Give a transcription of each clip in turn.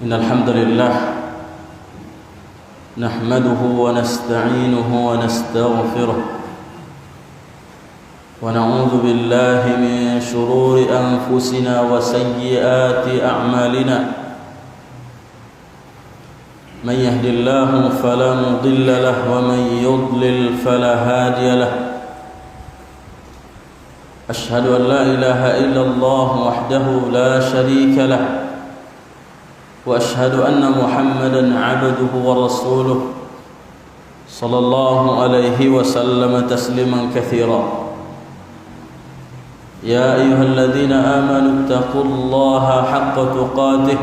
إن الحمد لله نحمده ونستعينه ونستغفره ونعوذ بالله من شرور أنفسنا وسيئات أعمالنا من يهد الله فلا مضل له ومن يضلل فلا هادي له أشهد أن لا إله إلا الله وحده لا شريك له وأشهد أن محمدًا عبده ورسوله صلى الله عليه وسلم تسليما كثيرا يا أيها الذين آمنوا اتقوا الله حق تقاته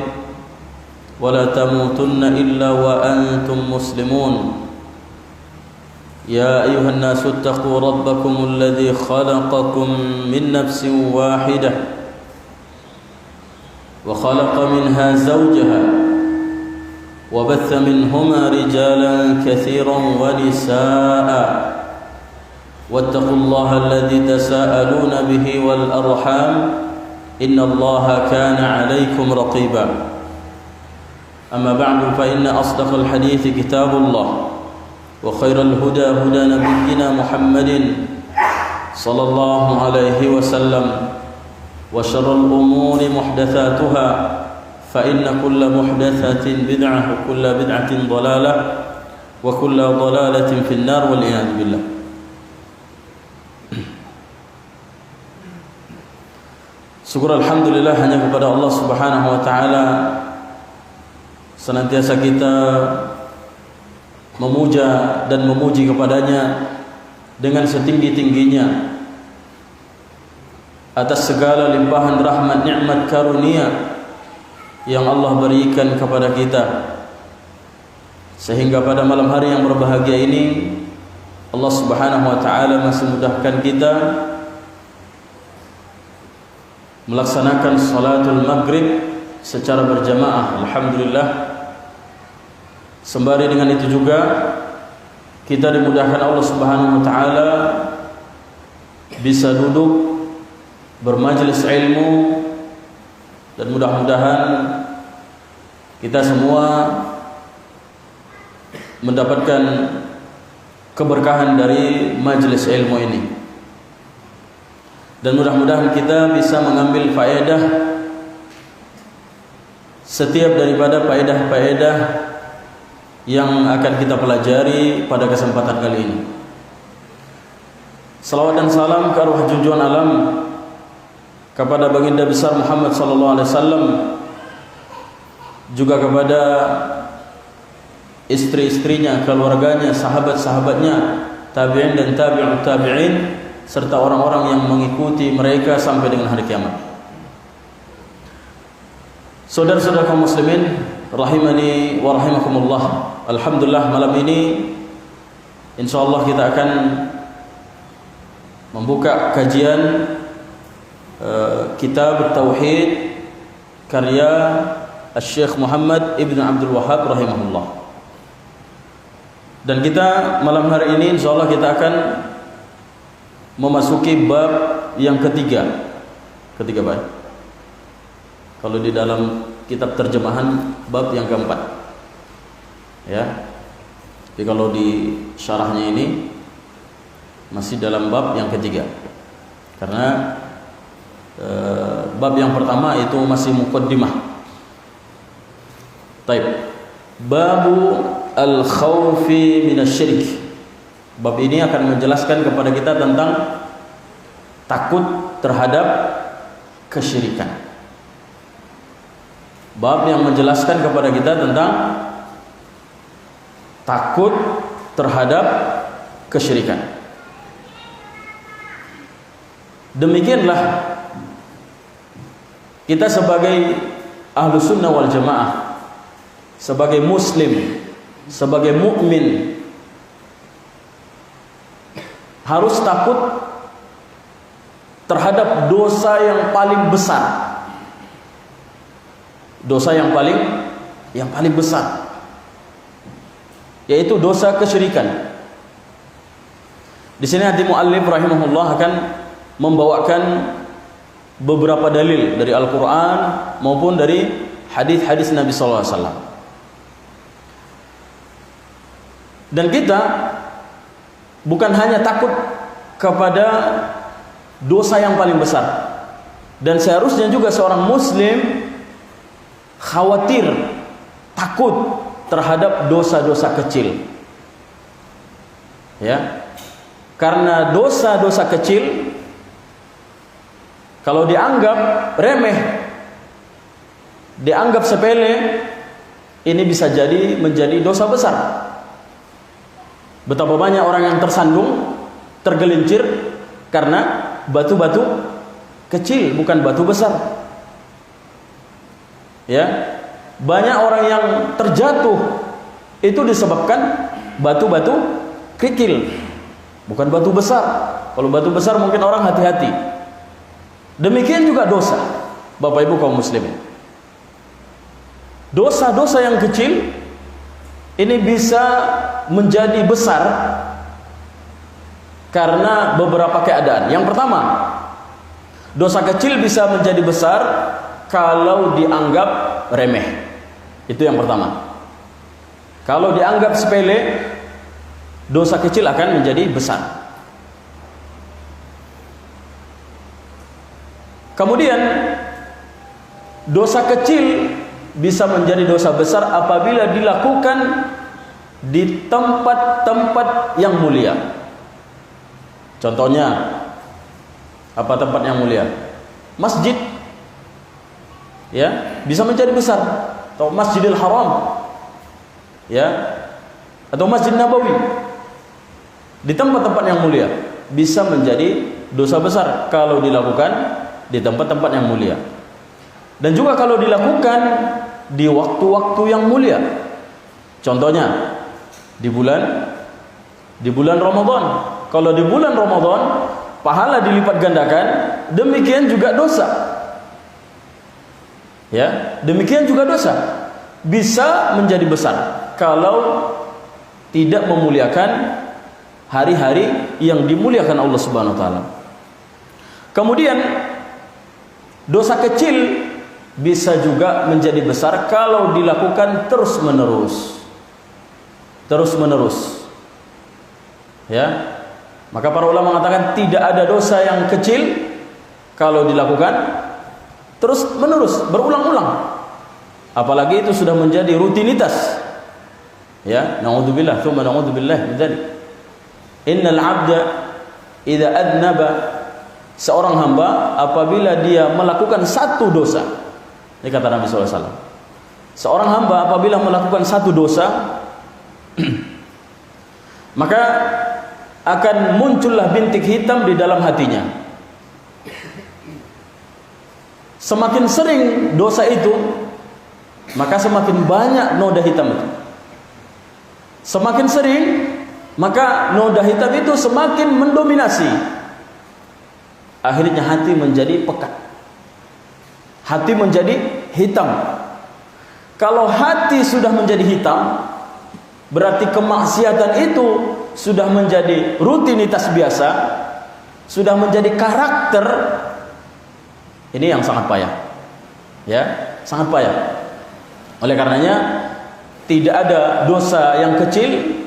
ولا تموتن إلا وأنتم مسلمون يا أيها الناس اتقوا ربكم الذي خلقكم من نفس واحدة وخلق منها زوجها وبث منهما رجالا كثيرا ونساء واتقوا الله الذي تساءلون به والأرحام إن الله كان عليكم رقيبا أما بعد فإن أصدق الحديث كتاب الله وخير الهدى هدى نبينا محمد صلى الله عليه وسلم وشر الأمور محدثاتها فإن كل محدثة بدعة وكل بدعة ضلالة وكل ضلالة في النار والعياذ بالله. Syukur alhamdulillah hanya kepada Allah Subhanahu wa taala, senantiasa kita memuja dan memuji kepadanya dengan setinggi-tingginya atas segala limpahan rahmat, nikmat, karunia yang Allah berikan kepada kita, sehingga pada malam hari yang berbahagia ini Allah Subhanahu wa taala masih mudahkan kita melaksanakan salatul maghrib secara berjamaah. Alhamdulillah. Sembari dengan itu juga kita dimudahkan Allah Subhanahu wa taala bisa duduk bermajelis ilmu, dan mudah-mudahan kita semua mendapatkan keberkahan dari majelis ilmu ini, dan mudah-mudahan kita bisa mengambil faedah setiap daripada faedah-faedah yang akan kita pelajari pada kesempatan kali ini. Salawat dan salam ke arwah junjungan alam kepada baginda besar Muhammad sallallahu alaihi wasallam, juga kepada istri-istrinya, keluarganya, sahabat-sahabatnya, tabi'in dan tabi'ut tabi'in, serta orang-orang yang mengikuti mereka sampai dengan hari kiamat. Saudara-saudara kaum muslimin rahimani wa rahimakumullah. Alhamdulillah, malam ini insyaallah kita akan membuka kajian Kitab Tauhid karya Syekh Muhammad Ibn Abdul Wahhab rahimahullah. Dan kita malam hari ini insyaallah kita akan memasuki bab yang ketiga. Ketiga bab. Kalau di dalam kitab terjemahan bab yang keempat. Ya. Jadi kalau di syarahnya ini masih dalam bab yang ketiga. Karena bab yang pertama itu masih muqaddimah. Taib. Babu al-khawfi minasyirik. Bab ini akan menjelaskan kepada kita tentang takut terhadap kesyirikan. Bab yang menjelaskan kepada kita tentang takut terhadap kesyirikan. Demikianlah kita sebagai ahlu sunnah wal jamaah, sebagai muslim, sebagai mukmin, harus takut terhadap dosa yang paling besar. Dosa yang paling besar, yaitu dosa kesyirikan. Di sini hati muallif rahimahullah akan membawakan beberapa dalil dari Al-Quran maupun dari hadis-hadis Nabi sallallahu alaihi wasallam. Dan kita bukan hanya takut kepada dosa yang paling besar, dan seharusnya juga seorang muslim khawatir, takut terhadap dosa-dosa kecil. Ya. Karena dosa-dosa kecil kalau dianggap remeh, dianggap sepele, ini bisa jadi menjadi dosa besar. Betapa banyak orang yang tersandung, tergelincir karena batu-batu kecil, bukan batu besar. Ya, banyak orang yang terjatuh itu disebabkan batu-batu kecil, bukan batu besar. Kalau batu besar mungkin orang hati-hati. Demikian juga dosa, Bapak Ibu kaum muslimin. Dosa-dosa yang kecil ini bisa menjadi besar karena beberapa keadaan. Yang pertama, dosa kecil bisa menjadi besar kalau dianggap remeh. Itu yang pertama. Kalau dianggap sepele, dosa kecil akan menjadi besar. Kemudian dosa kecil bisa menjadi dosa besar apabila dilakukan di tempat-tempat yang mulia. Contohnya, apa tempat yang mulia? Masjid, ya, bisa menjadi besar. Atau Masjidil Haram, ya, atau Masjid Nabawi. Di tempat-tempat yang mulia bisa menjadi dosa besar kalau dilakukan di tempat-tempat yang mulia. Dan juga kalau dilakukan di waktu-waktu yang mulia. Contohnya di bulan Ramadan. Kalau di bulan Ramadan pahala dilipat gandakan, demikian juga dosa. Ya, demikian juga dosa bisa menjadi besar kalau tidak memuliakan hari-hari yang dimuliakan Allah Subhanahu wa taala. Kemudian dosa kecil bisa juga menjadi besar kalau dilakukan terus-menerus. Terus-menerus. Ya. Maka para ulama mengatakan tidak ada dosa yang kecil kalau dilakukan terus-menerus, berulang-ulang. Apalagi itu sudah menjadi rutinitas. Ya, naudzubillah, tsumma naudzubillah min dzalik. Innal 'abda idza adnaba, seorang hamba apabila dia melakukan satu dosa. Ini kata Nabi sallallahu alaihi wasallam. Seorang hamba apabila melakukan satu dosa, maka akan muncullah bintik hitam di dalam hatinya. Semakin sering dosa itu, maka semakin banyak noda hitam itu. Semakin sering, maka noda hitam itu semakin mendominasi. Akhirnya hati menjadi pekat. Hati menjadi hitam. Kalau hati sudah menjadi hitam, berarti kemaksiatan itu sudah menjadi rutinitas biasa, sudah menjadi karakter. Ini yang sangat payah. Ya, sangat payah. Oleh karenanya tidak ada dosa yang kecil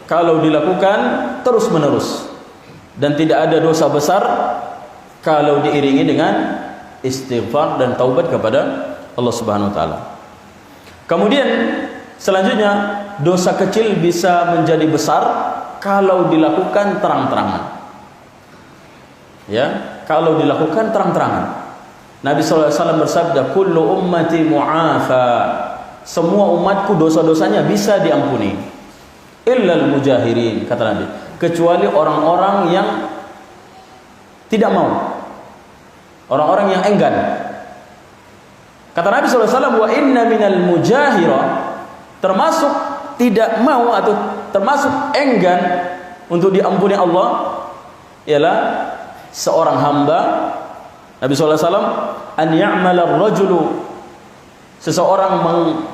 kalau dilakukan terus-menerus, dan tidak ada dosa besar kalau diiringi dengan istighfar dan taubat kepada Allah Subhanahu wa taala. Kemudian selanjutnya, dosa kecil bisa menjadi besar kalau dilakukan terang-terangan. Ya, kalau dilakukan terang-terangan. Nabi sallallahu alaihi wasallam bersabda, "Kullu ummati mu'afa." Semua umatku dosa-dosanya bisa diampuni. Illal mujahirin, kata Nabi, kecuali orang-orang yang tidak mau. Orang-orang yang enggan. Kata Nabi sallallahu alaihi wasallam, "Wa inna minal mujahira," termasuk tidak mau atau termasuk enggan untuk diampuni Allah ialah seorang hamba. Nabi sallallahu alaihi wasallam, "An ya'mala ar-rajulu," seseorang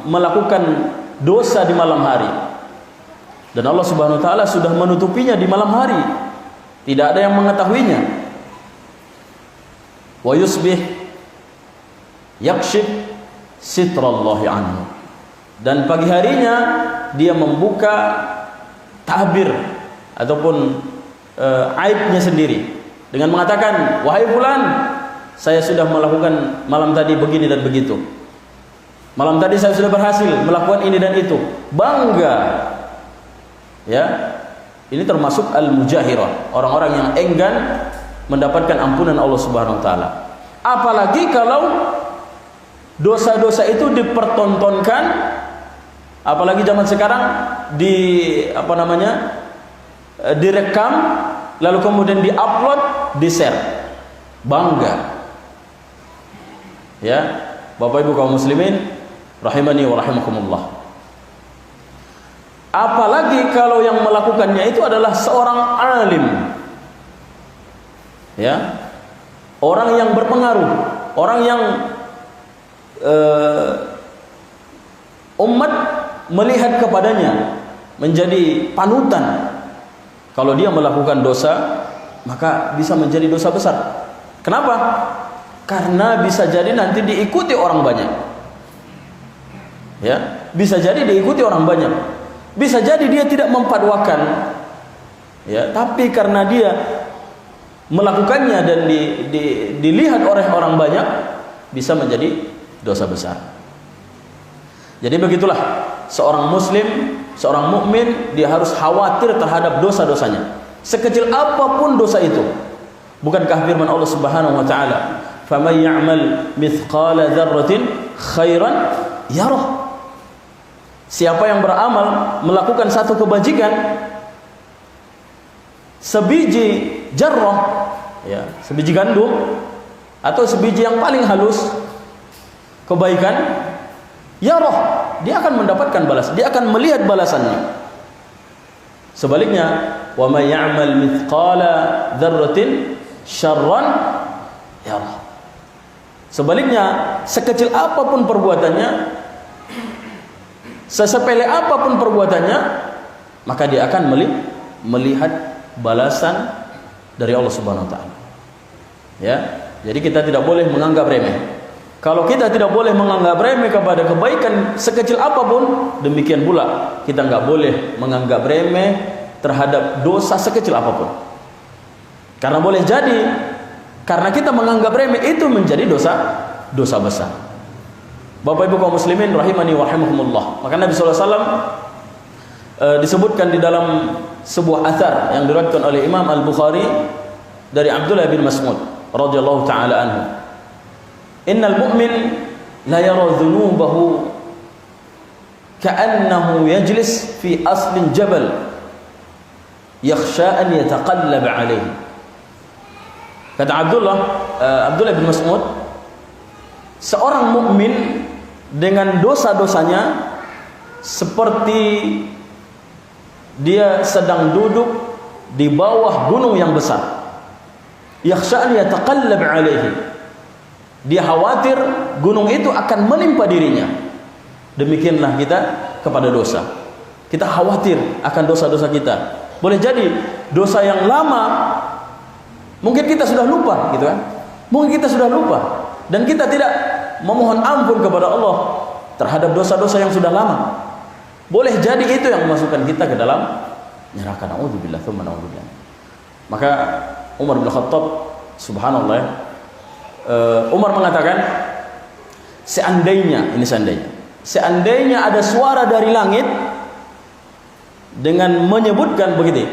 melakukan dosa di malam hari dan Allah Subhanahu wa taala sudah menutupinya di malam hari, tidak ada yang mengetahuinya. Wa yusbih yakshif, sitrallahi anhu. Dan pagi harinya dia membuka tabir ataupun aibnya sendiri dengan mengatakan, wahai fulan, saya sudah melakukan malam tadi begini dan begitu. Malam tadi saya sudah berhasil melakukan ini dan itu. Bangga. Ya. Ini termasuk al-mujahirah, orang-orang yang enggan mendapatkan ampunan Allah Subhanahu wa taala. Apalagi kalau dosa-dosa itu dipertontonkan, apalagi zaman sekarang direkam lalu kemudian diupload, di-share. Bangga. Ya, Bapak Ibu kaum muslimin rahimani wa rahimakumullah. Apalagi kalau yang melakukannya itu adalah seorang alim. Ya. Orang yang berpengaruh, orang yang umat melihat kepadanya menjadi panutan. Kalau dia melakukan dosa, maka bisa menjadi dosa besar. Kenapa? Karena bisa jadi nanti diikuti orang banyak. Ya, bisa jadi diikuti orang banyak. Bisa jadi dia tidak memfatwakan, ya, tapi karena dia melakukannya dan dilihat oleh orang banyak, bisa menjadi dosa besar. Jadi begitulah seorang muslim, seorang mukmin, dia harus khawatir terhadap dosa-dosanya, sekecil apapun dosa itu. Bukankah firman Allah Subhanahu wa taala, "Faman ya'mal mithqala dzarratin khairan yarah." Siapa yang beramal melakukan satu kebajikan sebiji jarrah, ya, sebiji gandum atau sebiji yang paling halus kebaikan, yarah, dia akan mendapatkan balas, dia akan melihat balasannya. Sebaliknya, wa may ya'mal mithqala dzarratin syarran yarah. Sebaliknya, sekecil apapun perbuatannya, sesepele apapun perbuatannya, maka dia akan melihat balasan dari Allah Subhanahu wa taala. Ya, jadi kita tidak boleh menganggap remeh. Kalau kita tidak boleh menganggap remeh kepada kebaikan sekecil apapun, demikian pula kita nggak boleh menganggap remeh terhadap dosa sekecil apapun. Karena boleh jadi karena kita menganggap remeh itu menjadi dosa besar. Bapak Ibu kaum muslimin rahimani wa rahimakumullah. Maka Nabi sallallahu alaihi wasallam disebutkan di dalam sebuah athar yang diriwayatkan oleh Imam Al-Bukhari dari Abdullah bin Mas'ud radhiyallahu taala anhu. Innal mu'min la yara dhunubahu ka'annahu yajlis fi aslin jabal yakhsha an yataqallab alayhi. Kata Abdullah bin Mas'ud, seorang mukmin dengan dosa-dosanya seperti dia sedang duduk di bawah gunung yang besar. Yakhsha an yataqallab alaihi. Dia khawatir gunung itu akan menimpa dirinya. Demikianlah kita kepada dosa. Kita khawatir akan dosa-dosa kita. Boleh jadi dosa yang lama mungkin kita sudah lupa, gitu kan? Mungkin kita sudah lupa dan kita tidak memohon ampun kepada Allah terhadap dosa-dosa yang sudah lama. Boleh jadi itu yang memasukkan kita ke dalam neraka. Naudzubillah tsumma naudzubillah. Maka Umar bin Khattab, subhanallah, Umar mengatakan, seandainya ada suara dari langit dengan menyebutkan begitu,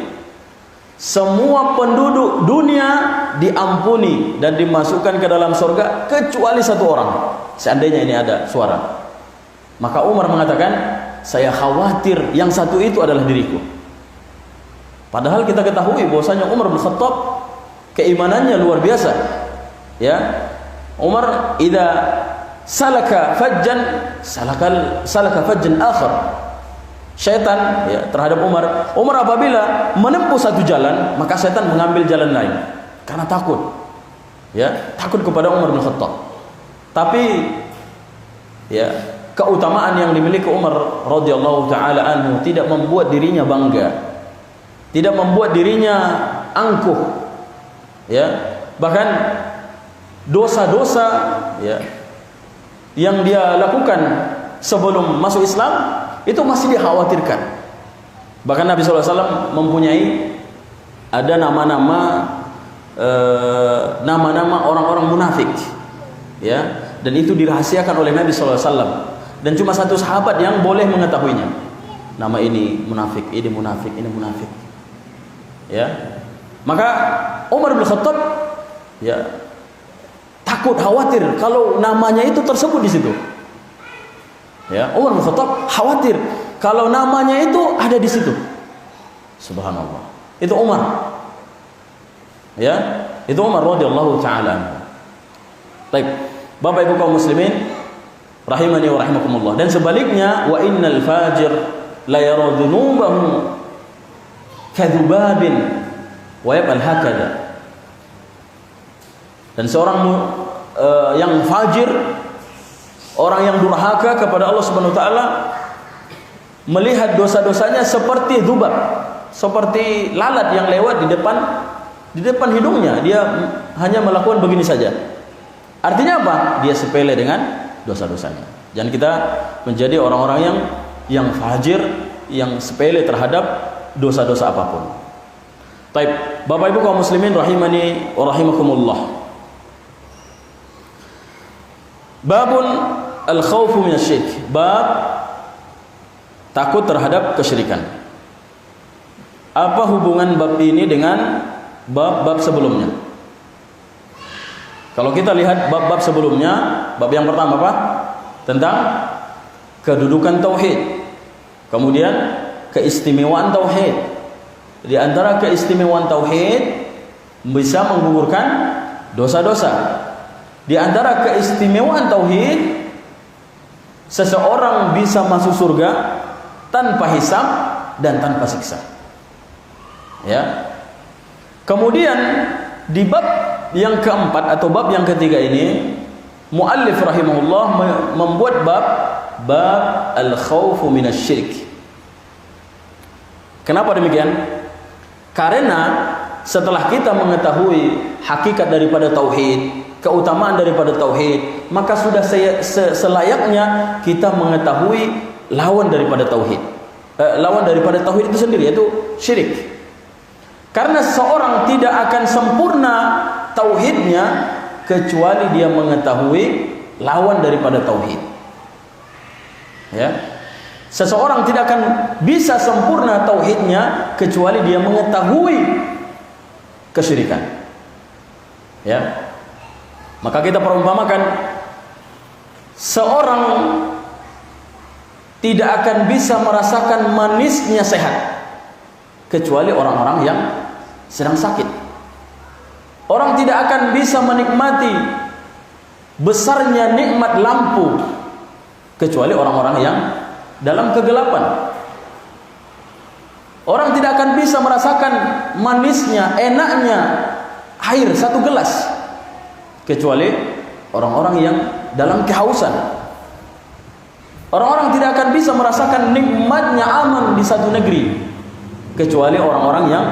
semua penduduk dunia diampuni dan dimasukkan ke dalam surga kecuali satu orang. Seandainya ini ada suara, maka Umar mengatakan, saya khawatir yang satu itu adalah diriku. Padahal kita ketahui bahwasanya Umar bin Khattab keimanannya luar biasa. Ya, Umar idza salaka fajjan salaka fajjan akhar. Syaitan, ya, terhadap Umar apabila menempuh satu jalan, maka syaitan mengambil jalan lain karena takut. Ya, takut kepada Umar bin Khattab. Tapi ya, keutamaan yang dimiliki Umar radhiyallahu taala anhu tidak membuat dirinya bangga, tidak membuat dirinya angkuh. Ya, bahkan dosa-dosa, ya, yang dia lakukan sebelum masuk Islam itu masih dikhawatirkan. Bahkan Nabi SAW mempunyai ada nama-nama orang-orang munafik, ya, dan itu dirahasiakan oleh Nabi SAW, dan cuma satu sahabat yang boleh mengetahuinya. Nama ini munafik, ini munafik, ini munafik, ya. Maka Umar bin Khattab, ya, takut, khawatir kalau namanya itu tersebut di situ. Ya, Umar bin Khattab khawatir kalau namanya itu ada di situ. Subhanallah. Itu Umar. Ya, itu Umar radhiyallahu taala. Baik, Bapak Ibu kaum muslimin rahimani wa rahimakumullah. Dan sebaliknya, wa innal fajir la yara dhunubahu kadhubabin wa yabal hakadha. Dan seorang yang fajir, orang yang durhaka kepada Allah Subhanahu wa taala, melihat dosa-dosanya seperti dzubab, seperti lalat yang lewat di depan hidungnya. Dia hanya melakukan begini saja. Artinya apa? Dia sepele dengan dosa-dosanya. Jangan kita menjadi orang-orang yang fajir, yang sepele terhadap dosa-dosa apapun. Baik, Bapak Ibu kaum muslimin rahimani wa rahimakumullah. Babun al-khawfu minasyirik. Bab takut terhadap kesyirikan. Apa hubungan bab ini dengan bab-bab sebelumnya? Kalau kita lihat bab-bab sebelumnya, bab yang pertama apa? Tentang kedudukan tauhid. Kemudian keistimewaan tauhid. Di antara keistimewaan tauhid bisa menggugurkan dosa-dosa. Di antara keistimewaan tauhid, seseorang bisa masuk surga tanpa hisab dan tanpa siksa. Ya. Kemudian di bab yang keempat atau bab yang ketiga ini, muallif rahimahullah membuat bab al-khawfu minasyirik. Kenapa demikian? Karena setelah kita mengetahui hakikat daripada tauhid, keutamaan daripada tauhid, maka sudah selayaknya kita mengetahui lawan daripada tauhid. Lawan daripada tauhid itu sendiri, yaitu syirik. Karena seorang tidak akan sempurna tauhidnya kecuali dia mengetahui lawan daripada tauhid. Ya. Seseorang tidak akan bisa sempurna tauhidnya kecuali dia mengetahui kesyirikan. Ya. Maka kita perumpamakan, seorang tidak akan bisa merasakan manisnya sehat kecuali orang-orang yang sedang sakit. Orang tidak akan bisa menikmati besarnya nikmat lampu kecuali orang-orang yang dalam kegelapan. Orang tidak akan bisa merasakan manisnya, enaknya air satu gelas kecuali orang-orang yang dalam kehausan. Orang-orang tidak akan bisa merasakan nikmatnya aman di satu negeri kecuali orang-orang yang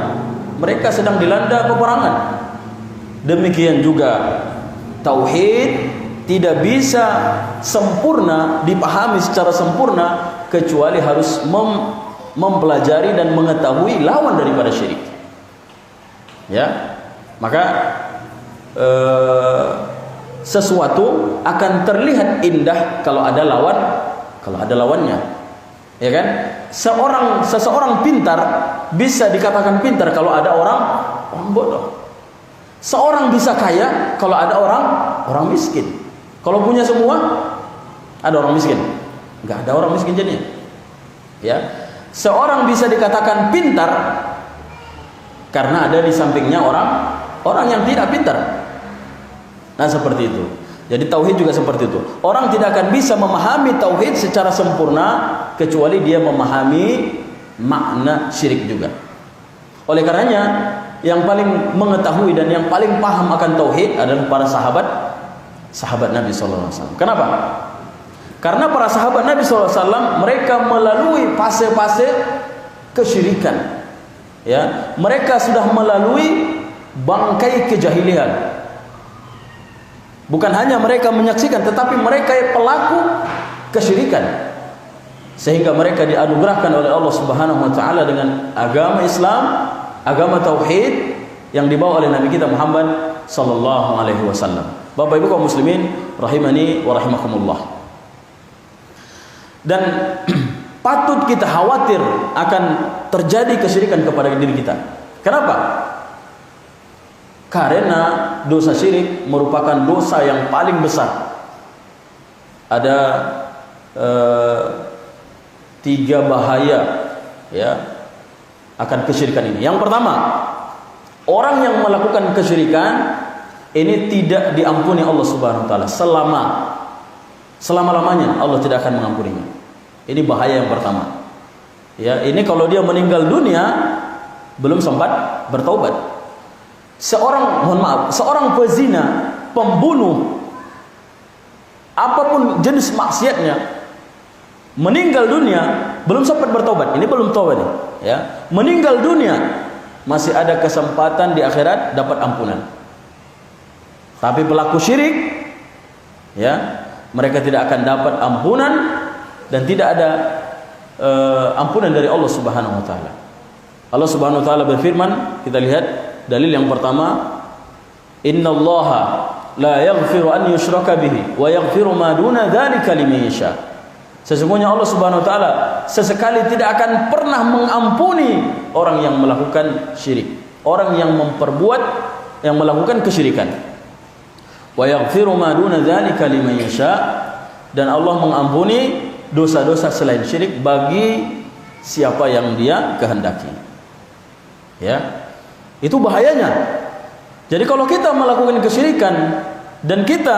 mereka sedang dilanda peperangan. Demikian juga tauhid tidak bisa sempurna dipahami secara sempurna kecuali harus mempelajari dan mengetahui lawan daripada syirik. Ya, maka sesuatu akan terlihat indah kalau ada lawannya, ya kan? Seseorang pintar bisa dikatakan pintar kalau ada orang bodoh. Seorang bisa kaya kalau ada orang miskin. Kalau punya semua, ada orang miskin? Enggak ada orang miskin jadinya. Ya, seorang bisa dikatakan pintar karena ada di sampingnya orang yang tidak pintar. Nah, seperti itu. Jadi tauhid juga seperti itu. Orang tidak akan bisa memahami tauhid secara sempurna kecuali dia memahami makna syirik juga. Oleh karenanya, yang paling mengetahui dan yang paling paham akan tauhid adalah para sahabat Nabi sallallahu alaihi wasallam. Kenapa? Karena para sahabat Nabi sallallahu alaihi wasallam mereka melalui fase-fase kesyirikan. Ya, mereka sudah melalui bangkai kejahilian. Bukan hanya mereka menyaksikan, tetapi mereka pelaku kesyirikan. Sehingga mereka dianugerahkan oleh Allah Subhanahu wa taala dengan agama Islam, agama tauhid yang dibawa oleh Nabi kita Muhammad sallallahu alaihi wasallam. Bapak Ibu kaum muslimin rahimani wa rahimakumullah. Dan patut kita khawatir akan terjadi kesyirikan kepada diri kita. Kenapa? Karena dosa syirik merupakan dosa yang paling besar. Ada 3 bahaya ya akan kesyirikan ini. Yang pertama, orang yang melakukan kesyirikan ini tidak diampuni Allah Subhanahu wa taala selama-lamanya. Allah tidak akan mengampuninya. Ini bahaya yang pertama. Ya, ini kalau dia meninggal dunia belum sempat bertaubat. Seorang pezina, pembunuh, apapun jenis maksiatnya, meninggal dunia belum sempat bertobat, ini belum taubat ya. Meninggal dunia masih ada kesempatan di akhirat dapat ampunan. Tapi pelaku syirik ya, mereka tidak akan dapat ampunan dan tidak ada ampunan dari Allah Subhanahu wa taala. Allah Subhanahu wa taala berfirman, kita lihat dalil yang pertama, innallaha la yaghfiru an yushraka bihi wa yaghfiru ma duna dzalika liman yasha. Sesungguhnya Allah Subhanahu wa taala sesekali tidak akan pernah mengampuni orang yang melakukan syirik, orang yang melakukan kesyirikan. Wa yaghfiru ma duna dzalika liman yasha, dan Allah mengampuni dosa-dosa selain syirik bagi siapa yang Dia kehendaki. Ya. Itu bahayanya. Jadi kalau kita melakukan kesyirikan dan kita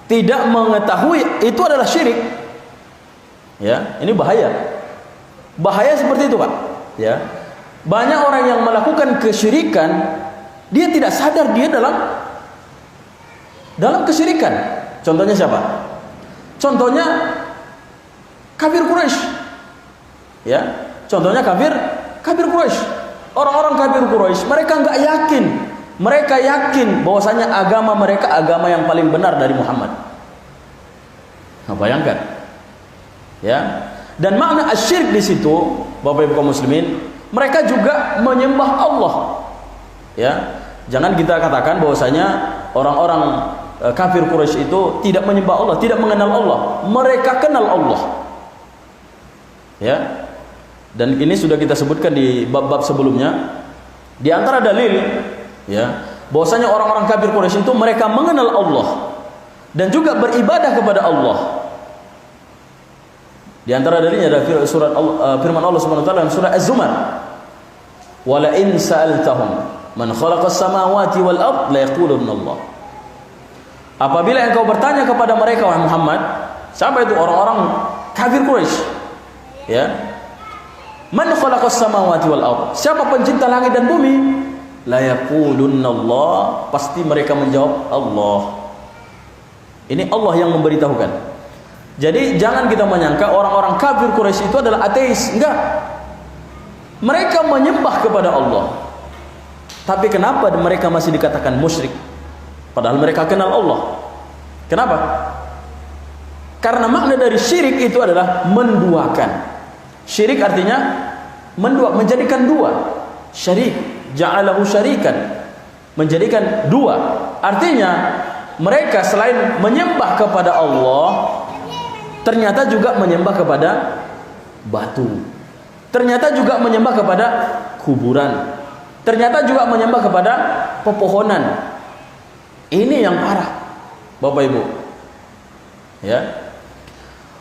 tidak mengetahui itu adalah syirik, ya, ini bahaya. Bahaya seperti itu, Pak. Ya. Banyak orang yang melakukan kesyirikan, dia tidak sadar dia dalam kesyirikan. Contohnya siapa? Contohnya kafir Quraisy. Ya. Contohnya kafir Quraisy. Orang-orang kafir Quraisy, mereka enggak yakin. Mereka yakin bahwasanya agama mereka agama yang paling benar dari Muhammad. Nah, bayangkan. Ya. Dan makna asyirik di situ, Bapak Ibu kaum muslimin, mereka juga menyembah Allah. Ya. Jangan kita katakan bahwasanya orang-orang kafir Quraisy itu tidak menyembah Allah, tidak mengenal Allah. Mereka kenal Allah. Ya. Dan ini sudah kita sebutkan di bab-bab sebelumnya. Di antara dalil, ya, bahwasanya orang-orang kafir Quraisy itu mereka mengenal Allah dan juga beribadah kepada Allah. Di antara dalilnya ada firman Allah Subhanahu wa taala dalam surah Az-Zumar. Wa la in sa'altahum man khalaqas samawati wal ard la yaqulunna Allah. Apabila engkau bertanya kepada mereka, wahai Muhammad, siapa itu orang-orang kafir Quraisy? Ya. Man khalaqas samawati wal ard? Siapa pencipta langit dan bumi? La yaqulunna Allah. Pasti mereka menjawab Allah. Ini Allah yang memberitahukan. Jadi jangan kita menyangka orang-orang kafir Quraisy itu adalah ateis. Enggak. Mereka menyembah kepada Allah. Tapi kenapa mereka masih dikatakan musyrik? Padahal mereka kenal Allah. Kenapa? Karena makna dari syirik itu adalah menduakan. Syirik artinya mendua, menjadikan dua. Syarik, ja'alahu syarikan, menjadikan dua. Artinya mereka selain menyembah kepada Allah, ternyata juga menyembah kepada batu. Ternyata juga menyembah kepada kuburan. Ternyata juga menyembah kepada pepohonan. Ini yang parah, Bapak Ibu. Ya.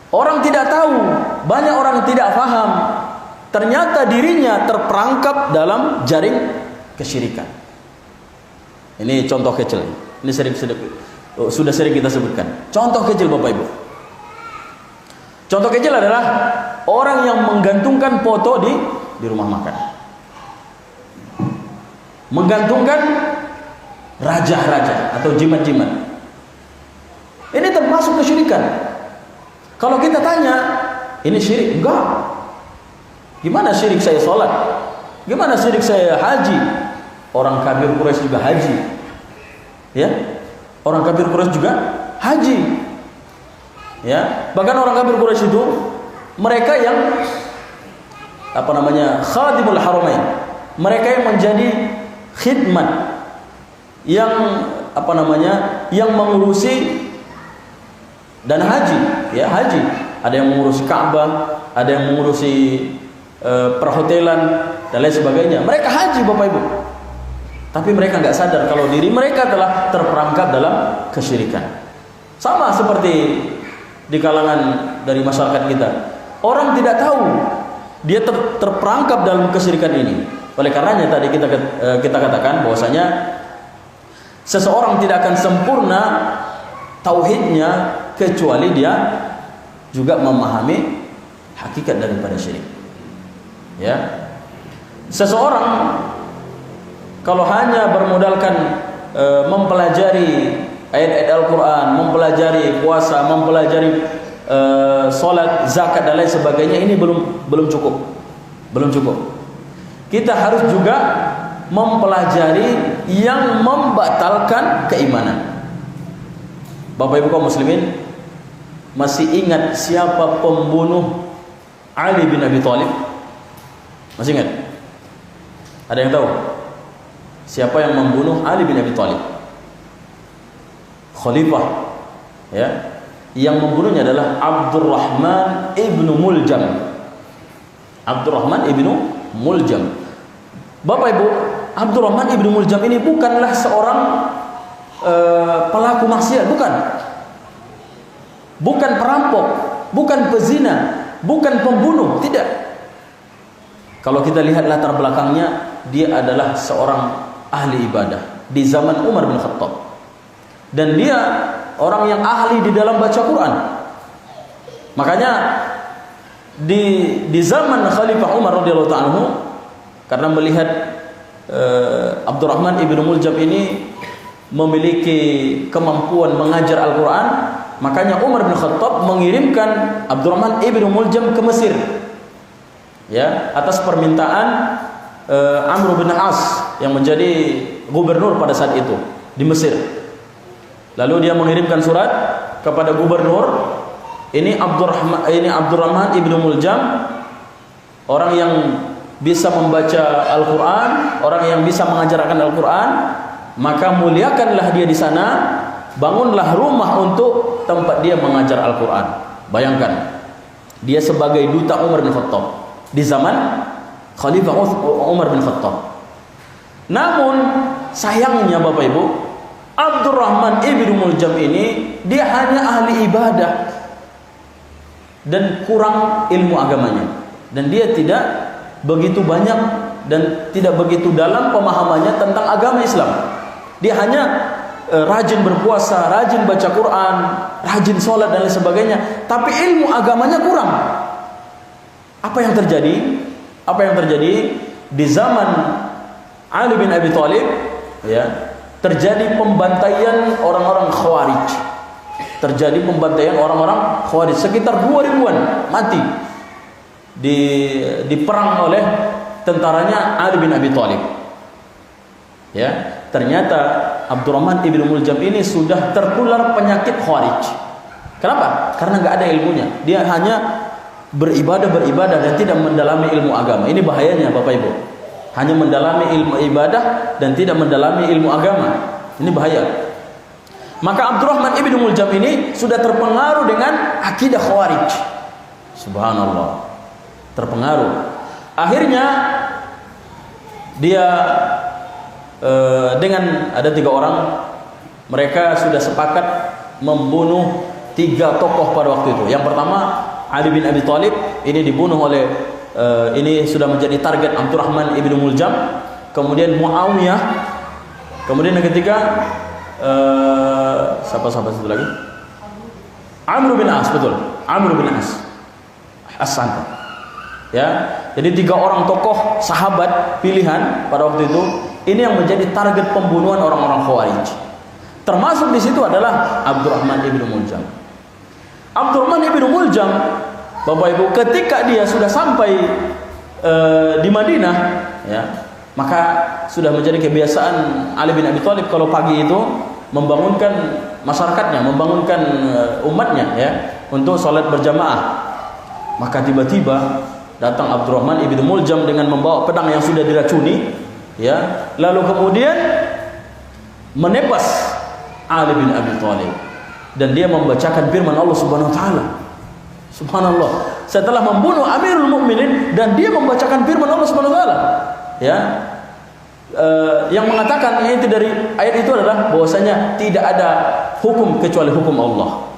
Orang tidak tahu, banyak orang tidak paham. Ternyata dirinya terperangkap dalam jaring kesyirikan. Ini contoh kecil. Ini sudah sering kita sebutkan. Contoh kecil, Bapak Ibu. Contoh kecil adalah orang yang menggantungkan foto di rumah makan. Menggantungkan raja-raja atau jimat-jimat. Ini termasuk kesyirikan. Kalau kita tanya, ini syirik? Enggak. Gimana syirik saya sholat? Gimana syirik saya haji? Orang kafir Quraisy juga haji. Ya. Orang kafir Quraisy juga haji. Ya, bahkan orang kafir Quraisy itu mereka yang khadimul haramain. Mereka yang menjadi khidmat, yang yang mengurusi dan haji, ya haji. Ada yang mengurusi Ka'bah, ada yang mengurusi perhotelan dan lain sebagainya. Mereka haji, Bapak Ibu. Tapi mereka nggak sadar kalau diri mereka telah terperangkap dalam kesyirikan. Sama seperti di kalangan dari masyarakat kita. Orang tidak tahu dia terperangkap dalam kesyirikan ini. Oleh karenanya tadi kita katakan bahwasanya seseorang tidak akan sempurna tauhidnya kecuali dia juga memahami hakikat daripada syirik. Ya. Seseorang kalau hanya bermodalkan mempelajari ayat-ayat Al-Quran, mempelajari puasa, mempelajari salat, zakat dan lain sebagainya, ini belum cukup. Belum cukup. Kita harus juga mempelajari yang membatalkan keimanan. Bapak Ibu kaum muslimin, masih ingat siapa pembunuh Ali bin Abi Thalib? Masih ingat? Ada yang tahu? Siapa yang membunuh Ali bin Abi Thalib? Khalifah, ya. Yang membunuhnya adalah Abdurrahman ibnu Muljam. Abdurrahman ibnu Muljam. Bapak Ibu, Abdurrahman ibnu Muljam ini bukanlah seorang pelaku maksiat, bukan. Bukan perampok, bukan pezina, bukan pembunuh, tidak. Kalau kita lihat latar belakangnya, dia adalah seorang ahli ibadah di zaman Umar bin Khattab. Dan dia orang yang ahli di dalam baca Quran. Makanya di zaman Khalifah Umar radhiyallahu anhu, karena melihat Abdurrahman ibnu Muljam ini memiliki kemampuan mengajar Al-Quran, makanya Umar bin Khattab mengirimkan Abdurrahman ibnu Muljam ke Mesir, ya, atas permintaan Amr bin As yang menjadi gubernur pada saat itu di Mesir. Lalu dia mengirimkan surat kepada gubernur, ini Abdurrahman ibnu Muljam, orang yang bisa membaca Al-Quran, orang yang bisa mengajarkan Al-Quran, maka muliakanlah dia di sana, bangunlah rumah untuk tempat dia mengajar Al-Quran. Bayangkan, dia sebagai duta Umar bin Khattab di zaman Khalifah Umar bin Khattab. Namun sayangnya Bapak Ibu, Abdurrahman ibnu Muljam ini dia hanya ahli ibadah dan kurang ilmu agamanya, dan dia tidak begitu banyak dan tidak begitu dalam pemahamannya tentang agama Islam. Dia hanya rajin berpuasa, rajin baca Quran, rajin sholat dan lain sebagainya, tapi ilmu agamanya kurang. Apa yang terjadi? Apa yang terjadi di zaman Ali bin Abi Thalib, ya, terjadi pembantaian orang-orang Khawarij. Terjadi pembantaian orang-orang Khawarij, sekitar 2.000-an mati diperang oleh tentaranya Ali bin Abi Thalib. Ya, ternyata Abdurrahman ibnu Muljam ini sudah tertular penyakit Khawarij. Kenapa? Karena nggak ada ilmunya. Dia hanya beribadah dan tidak mendalami ilmu agama. Ini bahayanya Bapak Ibu. Hanya mendalami ilmu ibadah dan tidak mendalami ilmu agama. Ini bahaya. Maka Abdurrahman ibnu Muljam ini sudah terpengaruh dengan akidah Khawarij. Subhanallah. Terpengaruh. Akhirnya dia dengan ada 3 orang, mereka sudah sepakat membunuh 3 tokoh pada waktu itu. Yang pertama Ali bin Abi Thalib, ini dibunuh oleh ini sudah menjadi target Abdurrahman ibnu Muljam. Kemudian Muawiyah. Kemudian yang ketiga siapa satu lagi? Amr bin As, betul. Amr bin As. As-Santa. Ya, jadi 3 orang tokoh sahabat pilihan pada waktu itu, ini yang menjadi target pembunuhan orang-orang Khawarij. Termasuk di situ adalah Abdurrahman ibnu Muljam. Abdurrahman ibnu Muljam, Bapak Ibu, ketika dia sudah sampai di Madinah, ya, maka sudah menjadi kebiasaan Ali bin Abi Thalib kalau pagi itu membangunkan masyarakatnya, membangunkan umatnya ya untuk sholat berjamaah. Maka tiba-tiba datang Abdurrahman ibn Muljam dengan membawa pedang yang sudah diracuni, ya. Lalu kemudian menebas Ali bin Abi Thalib dan dia membacakan firman Allah Subhanahu wa taala. Subhanallah, setelah membunuh Amirul Mukminin dan dia membacakan firman Allah Subhanahu wa taala, ya. Yang mengatakan itu dari ayat itu adalah bahwasanya tidak ada hukum kecuali hukum Allah.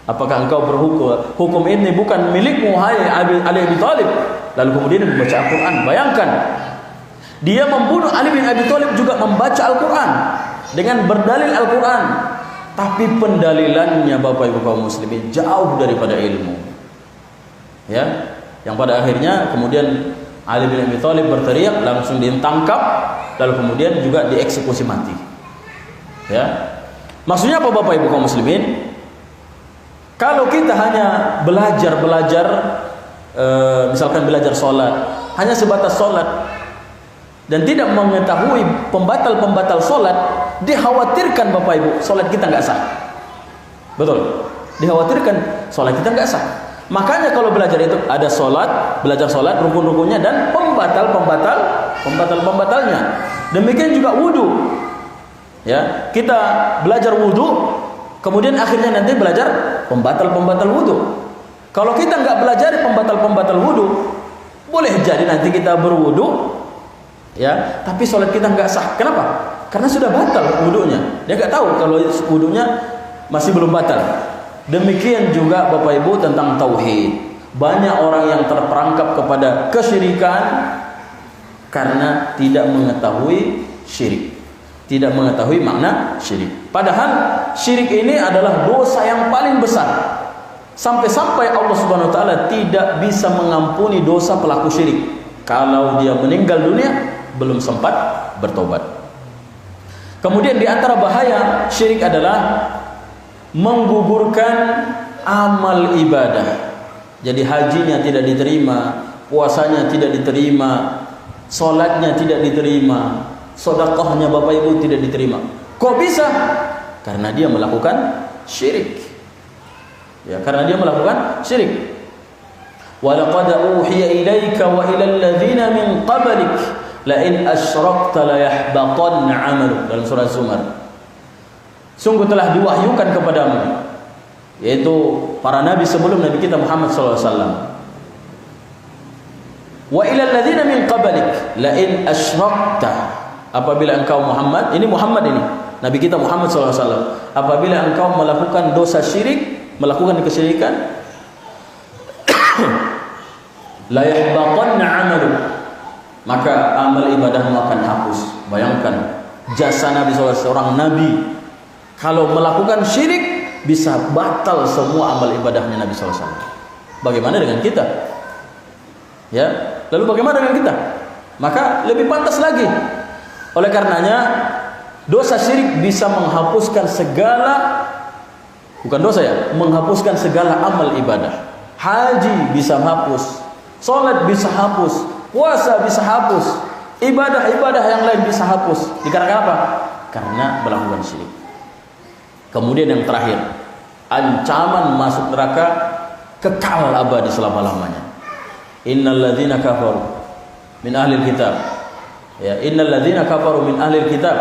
Apakah engkau berhukum? Hukum ini bukan milikmu, hai Ali bin Thalib. Lalu kemudian membaca Al-Quran. Bayangkan, dia membunuh Ali bin Abi Thalib juga membaca Al-Quran dengan berdalil Al-Quran. Tapi pendalilannya Bapak Ibu kaum muslimin jauh daripada ilmu. Ya, yang pada akhirnya kemudian Ali bin Abi Thalib berteriak, langsung ditangkap, lalu kemudian juga dieksekusi mati. Ya, maksudnya apa Bapak Ibu kaum muslimin? Kalau kita hanya belajar, misalkan belajar sholat, hanya sebatas sholat, dan tidak mengetahui pembatal-pembatal sholat, dikhawatirkan Bapak Ibu, sholat kita nggak sah. Betul? Dikhawatirkan sholat kita nggak sah. Makanya kalau belajar itu ada sholat, belajar sholat, rukun-rukunnya dan pembatalnya. Demikian juga wudhu. Ya, kita belajar wudhu, kemudian akhirnya nanti belajar pembatal wudhu. Kalau kita nggak belajar pembatal wudhu, boleh jadi nanti kita berwudhu, ya, tapi sholat kita nggak sah. Kenapa? Karena sudah batal wudhunya. Dia nggak tahu kalau wudhunya masih belum batal. Demikian juga Bapak Ibu tentang tauhid. Banyak orang yang terperangkap kepada kesyirikan karena tidak mengetahui syirik, tidak mengetahui makna syirik. Padahal syirik ini adalah dosa yang paling besar. Sampai-sampai Allah Subhanahu wa taala tidak bisa mengampuni dosa pelaku syirik kalau dia meninggal dunia belum sempat bertobat. Kemudian di antara bahaya syirik adalah menggugurkan amal ibadah. Jadi hajinya tidak diterima, puasanya tidak diterima, sholatnya tidak diterima, sedekahnya Bapak Ibu tidak diterima. Kok bisa? Karena dia melakukan syirik. Ya, karena dia melakukan syirik. Wa laqad uhiya ilaika wa ilal ladzina min qablik la in asyrakta la yahbatanna 'amaluk, dalam surah Zumar. Sungguh telah diwahyukan kepadamu, yaitu para nabi sebelum Nabi kita Muhammad sallallahu alaihi wasallam. Wa ilal ladzina min qablik la in asyrakta, apabila engkau Muhammad, ini Nabi kita Muhammad sallallahu alaihi wasallam, apabila engkau melakukan dosa syirik, melakukan kesyirikan, la yahbatanna 'amaluk, maka amal ibadahmu akan hapus. Bayangkan jasa Nabi SAW, seorang nabi, kalau melakukan syirik bisa batal semua amal ibadahnya Nabi SAW. Bagaimana dengan kita? Ya, lalu bagaimana dengan kita? Maka lebih pantas lagi. Oleh karenanya dosa syirik bisa menghapuskan segala, bukan dosa ya, menghapuskan segala amal ibadah. Haji bisa hapus, sholat bisa hapus, puasa bisa hapus, ibadah-ibadah yang lain bisa hapus. Dikarenakan apa? Karena melakukan syirik. Kemudian yang terakhir, ancaman masuk neraka kekal abadi selama-lamanya. Innal ladzina kafaru min ahlil kitab, ya, innal ladzina kafaru min ahlil kitab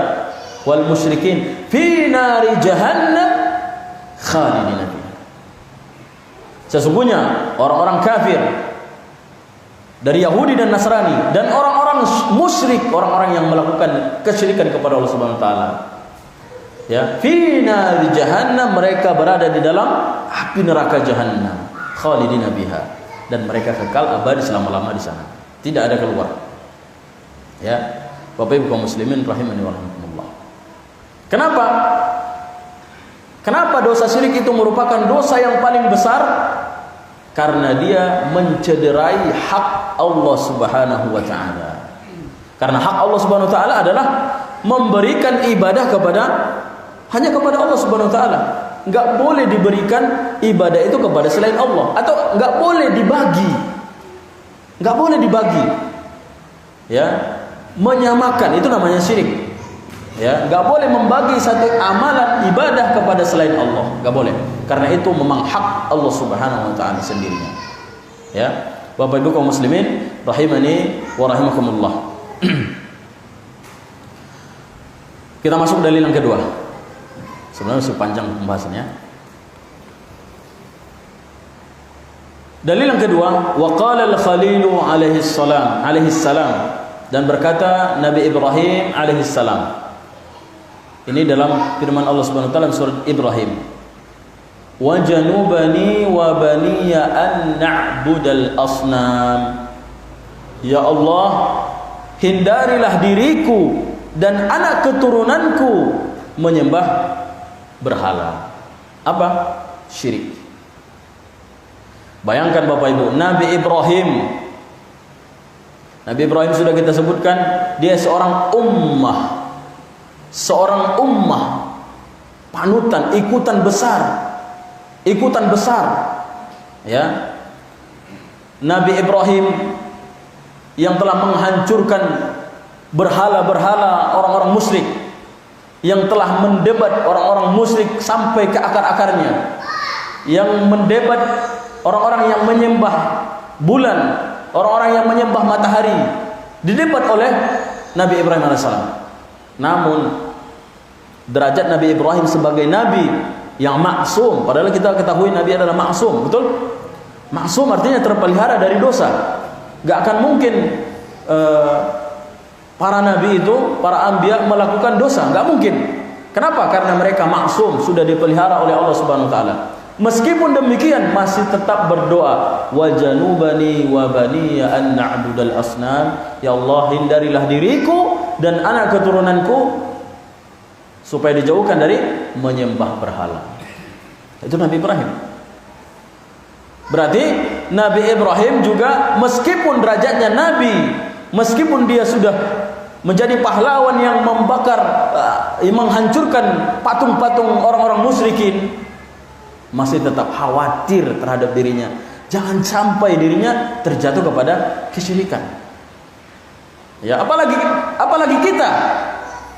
wal musyrikin fi nari jahannam khalidina fiha. Sesungguhnya orang-orang kafir dari Yahudi dan Nasrani dan orang-orang musyrik, orang-orang yang melakukan kesyirikan kepada Allah Subhanahu wa taala, ya, fi nari jahannam, mereka berada di dalam api neraka jahannam, khalidina biha, dan mereka kekal abadi selama-lama di sana, tidak ada keluar. Ya, Bapak Ibu kaum muslimin rahimani wa rahimakumullah. Kenapa dosa syirik itu merupakan dosa yang paling besar? Karena dia mencederai hak Allah Subhanahu wa taala. Karena hak Allah Subhanahu wa taala adalah memberikan ibadah hanya kepada Allah Subhanahu wa taala. Enggak boleh diberikan ibadah itu kepada selain Allah, atau enggak boleh dibagi. Enggak boleh dibagi. Ya, menyamakan, itu namanya syirik. Ya, nggak boleh membagi satu amalan ibadah kepada selain Allah, nggak boleh. Karena itu memang hak Allah Subhanahu wa taala sendirinya. Ya, Bapak Ibu kaum muslimin rahimani wa rahimakumullah. Kita masuk dalil yang kedua. Sebenarnya masih panjang pembahasannya. Dalil yang kedua, wa qala al-Khalil alaihi salam, dan berkata Nabi Ibrahim alaihi salam. Ini dalam firman Allah Subhanahu wa taala surat Ibrahim. Wa janubani wa baniya an na'budal asnam. Ya Allah, hindarilah diriku dan anak keturunanku menyembah berhala. Apa? Syirik. Bayangkan Bapak Ibu, Nabi Ibrahim sudah kita sebutkan, dia seorang ummah, panutan, ikutan besar, ya. Nabi Ibrahim yang telah menghancurkan berhala-berhala orang-orang musyrik, yang telah mendebat orang-orang musyrik sampai ke akar-akarnya, yang mendebat orang-orang yang menyembah bulan, orang-orang yang menyembah matahari, didebat oleh Nabi Ibrahim alaihissalam. Namun derajat Nabi Ibrahim sebagai nabi yang maksum, padahal kita ketahui Nabi adalah maksum, betul? Maksum artinya terpelihara dari dosa. Gak akan mungkin para nabi itu, para anbiya melakukan dosa, gak mungkin. Kenapa? Karena mereka maksum, sudah dipelihara oleh Allah Subhanahu wa taala. Meskipun demikian masih tetap berdoa, wa janubani wa baniya an na'budal asnam. Ya Allah, hindarilah diriku dan anak keturunanku supaya dijauhkan dari menyembah berhala. Itu Nabi Ibrahim. Berarti Nabi Ibrahim juga meskipun derajatnya nabi, meskipun dia sudah menjadi pahlawan yang membakar, menghancurkan patung-patung orang-orang musyrikin, masih tetap khawatir terhadap dirinya. Jangan sampai dirinya terjatuh kepada kesyirikan. Ya, apalagi kita.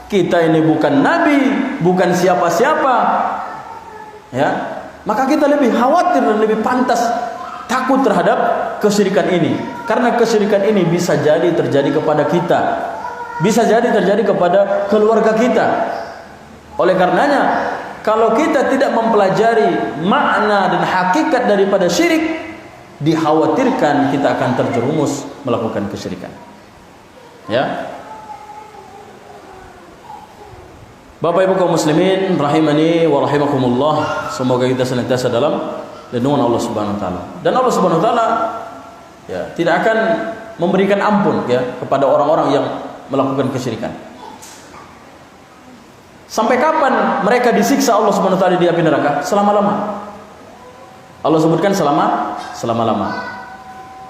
Kita ini bukan nabi, bukan siapa-siapa. Ya, maka kita lebih khawatir dan lebih pantas takut terhadap kesyirikan ini. Karena kesyirikan ini bisa jadi terjadi kepada kita, bisa jadi terjadi kepada keluarga kita. Oleh karenanya, kalau kita tidak mempelajari makna dan hakikat daripada syirik, dikhawatirkan kita akan terjerumus melakukan kesyirikan. Ya. Bapak Ibu kaum muslimin rahimani wa rahimakumullah, semoga kita senantiasa dalam lindungan Allah Subhanahu wa taala. Dan Allah Subhanahu wa taala ya tidak akan memberikan ampun ya kepada orang-orang yang melakukan kesyirikan. Sampai kapan mereka disiksa Allah Subhanahu wa taala di api neraka? Selama-lama. Allah sebutkan selama-lama.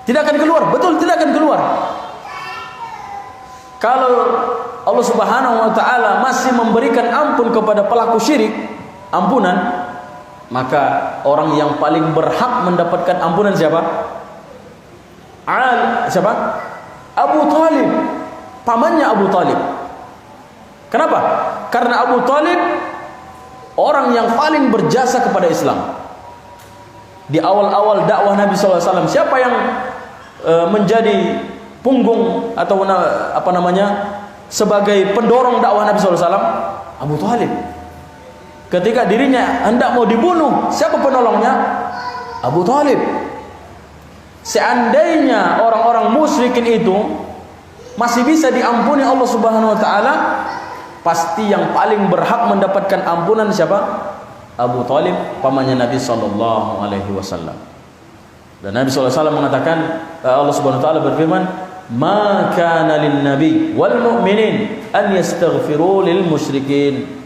Tidak akan keluar, betul tidak akan keluar. Kalau Allah Subhanahu wa taala masih memberikan ampun kepada pelaku syirik, ampunan, maka orang yang paling berhak mendapatkan ampunan siapa? Siapa? Abu Talib, pamannya Abu Talib. Kenapa? Karena Abu Talib orang yang paling berjasa kepada Islam. Di awal-awal dakwah Nabi SAW, siapa yang menjadi punggung atau apa namanya sebagai pendorong dakwah Nabi SAW? Abu Talib. Ketika dirinya hendak mau dibunuh, siapa penolongnya? Abu Talib. Seandainya orang-orang musyrikin itu masih bisa diampuni Allah Subhanahu wa taala, pasti yang paling berhak mendapatkan ampunan siapa? Abu Talib, pamannya Nabi sallallahu alaihi wasallam. Dan Nabi sallallahu alaihi wasallam mengatakan, Allah Subhanahu wa taala berfirman, "Ma kana lin nabi wal mu'minin an yastaghfiru lil musyrikin."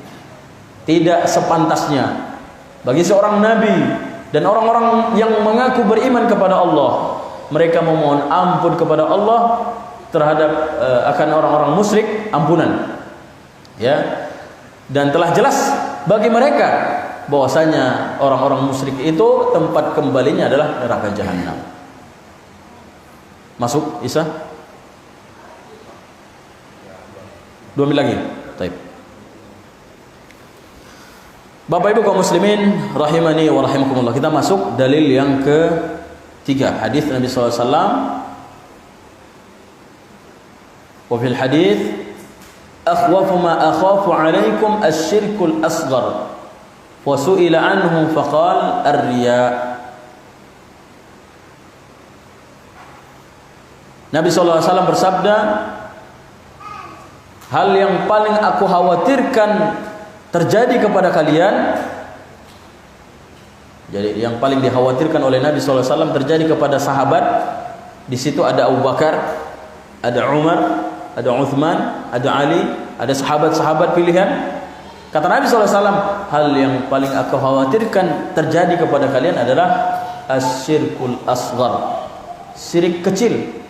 Tidak sepantasnya bagi seorang nabi dan orang-orang yang mengaku beriman kepada Allah, mereka memohon ampun kepada Allah terhadap akan orang-orang musyrik, ampunan. Ya, dan telah jelas bagi mereka bahwasanya orang-orang musyrik itu tempat kembalinya adalah neraka jahanam. Masuk Isa? 2 menit lagi. Baik. Bapak Ibu kaum muslimin rahimani wa rahimakumullah. Kita masuk dalil yang ketiga, hadis Nabi sallallahu alaihi wasallam. Wa fil hadis akhwafu ma akhafu alaikum asy-syirkul asghar. Wa su'ila anhu faqala ar-riya. Nabi sallallahu alaihi wasallam bersabda, hal yang paling aku khawatirkan terjadi kepada kalian. Jadi yang paling dikhawatirkan oleh Nabi SAW terjadi kepada sahabat. Di situ ada Abu Bakar, ada Umar, ada Uthman, ada Ali, ada sahabat-sahabat pilihan. Kata Nabi SAW, hal yang paling aku khawatirkan terjadi kepada kalian adalah asyirkul asghar, syirik kecil.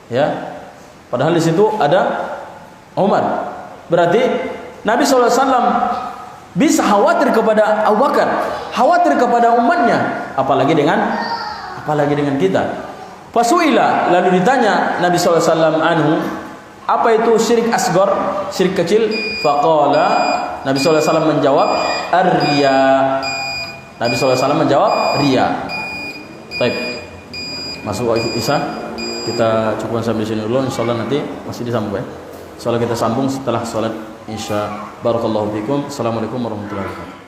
Ya, padahal di situ ada Umar. Berarti Nabi SAW bisa khawatir kepada Abu Bakar, khawatir kepada umatnya, apalagi dengan kita. Fasuila, lalu ditanya Nabi SAW anhu, apa itu syirik asghar, syirik kecil? Faqala, Nabi SAW menjawab, ar-riya. Nabi SAW menjawab, riya. Baik, masuk Isya. Kita cukupkan sampai sini dulu. Insyaallah nanti masih disambung ya. Soalnya kita sambung setelah salat Isya. Barakallahu fikum. Assalamualaikum warahmatullahi wabarakatuh.